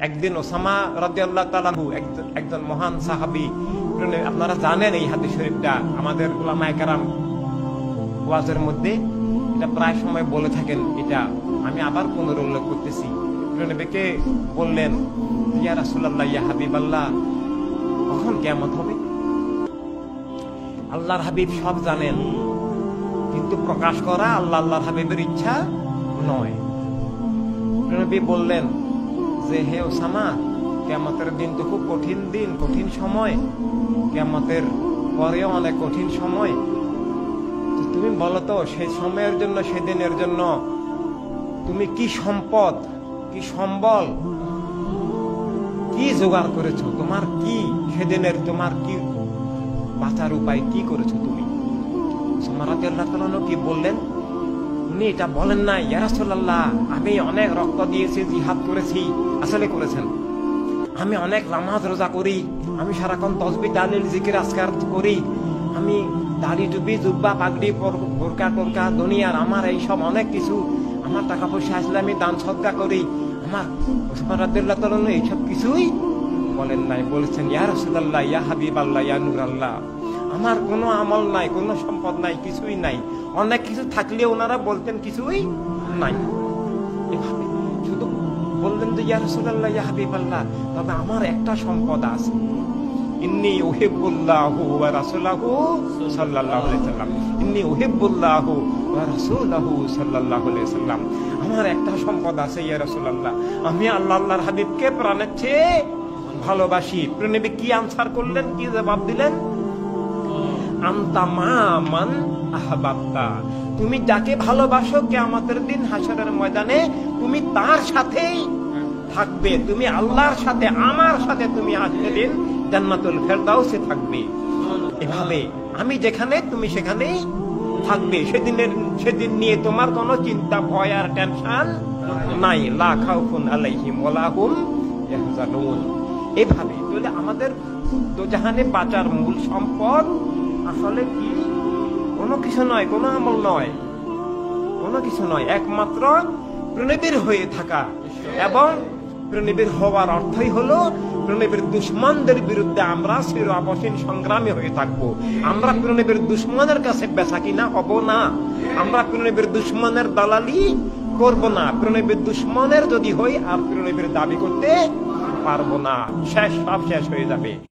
একদিন ওসামা রাদিয়াল্লাহু তাআলা আনহু একজন মহান সাহাবী, আপনারা জানেন এই হাদিস শরীফটা আমাদের উলামায়ে কেরাম ওয়াজের মধ্যে এটা প্রায় সময় বলে থাকেন। এটা আমি আবার পুনরুল্লেখ করতেছি। নবীকে বললেন, ইয়া রাসূলুল্লাহ, ইয়া হাবিবাল্লাহ, কখন কিয়ামত হবে? আল্লাহর হাবিব সব জানেন, কিন্তু প্রকাশ করা আল্লাহর হাবিবের ইচ্ছা নয়। নবী বললেন যে, হে ওসামা, কিয়ামতের দিন তো খুব কঠিন দিন, কঠিন সময়, কিয়ামতের পরেও অনেক কঠিন সময়। তুমি বলো তো, সেই সময়ের জন্য, সেদিনের জন্য তুমি কি সম্পদ, কি সম্বল, কি জোগাড় করেছো? তোমার কি সেদিনের, তোমার কি বাঁচার উপায় কি করেছো তুমি? ওসামা রাদিয়াল্লাহু তাআলা কি বললেন? উনি এটা বলেন না, ইয়া রাসূলুল্লাহ, আমি অনেক রক্ত দিয়েছি, জিহাদ করেছি। আসলে করেছেন। আমি অনেক নামাজ রোজা করি, আমি সারাক্ষণ তাসবিহ তাহলিল জিকির আজকার করি, আমি দাড়ি টুপি জুব্বা পাগড়ি বোরকা টোরকা দুনিয়ার আমার এইসব অনেক কিছু, আমার টাকা পয়সা আসলে আমি দান সদকা করি। আমার ওসমান রাদিয়াল্লাহু তাআলা এইসব কিছুই বলেন নাই। বলেছেন, ইয়া রাসূলুল্লাহ, ইয়া হাবিবাল্লাহ, ইয়া নূরাল্লাহ, আমার কোনো আমল নাই, কোনো সম্পদ নাই, কিছুই নাই। অনেক কিছু থাকলেও ওনারা বলতেন কিছুই নাই। এভাবে শুধু বললেন যে, ইয়া রাসূলুল্লাহ, ইয়া হাবিবাল্লাহ, তবে আমার একটা সম্পদ আছে। ইন্নী উহিব্বুল্লাহু ওয়া রাসূলাহু সাল্লাল্লাহু আলাইহি সাল্লাম, ইন্নী উহিব্বুল্লাহু ওয়া রাসূলাহু সাল্লাল্লাহু আলাইহি সাল্লাম, আমার একটা সম্পদ আছে ইয়া রাসূলুল্লাহ, আমি আল্লাহর হাবিবকে প্রাণের চেয়ে ভালোবাসি। নবী কি আনসার করলেন, কি জবাব দিলেন? আনতা মান আহবাবতা, তুমি যাকে ভালোবাসো কিয়ামতের দিন হাসরের ময়দানে তুমি তার সাথেই থাকবে, তুমি আল্লাহর সাথে, আমার সাথে তুমি আজকের দিন জান্নাতুল ফেরদাউসে থাকবে। এভাবে আমি যেখানে তুমি সেখানেই থাকবে। সেদিন নিয়ে তোমার কোনো চিন্তা, ভয় আর টেনশন নাই। লা খাউফুন আলাইহিম ওয়া লা হুম ইয়াহজানুন। এভাবে তাহলে আমাদের দোজাহানে বাঁচার মূল সম্পদ আসলে কি? কোনো কিছু নয়, কোনো আমল নয়, কোনো কিছু নয়, একমাত্র প্রণবীর হয়ে থাকা। এবং প্রণবীর হওয়ার অর্থই হলো প্রণবীর দুশ্মনদের বিরুদ্ধে আমরা চির অবসীম সংগ্রামী হয়ে থাকবো। আমরা প্রণবীর দুশ্মনের কাছে বেচা কিনা হব না, আমরা প্রণবীর দুশ্মনের দালালি করব না। প্রণবীর দুশ্মনের যদি হই আর প্রণবীর দাবি করতে পারবো না, শেষ, সব শেষ হয়ে যাবে।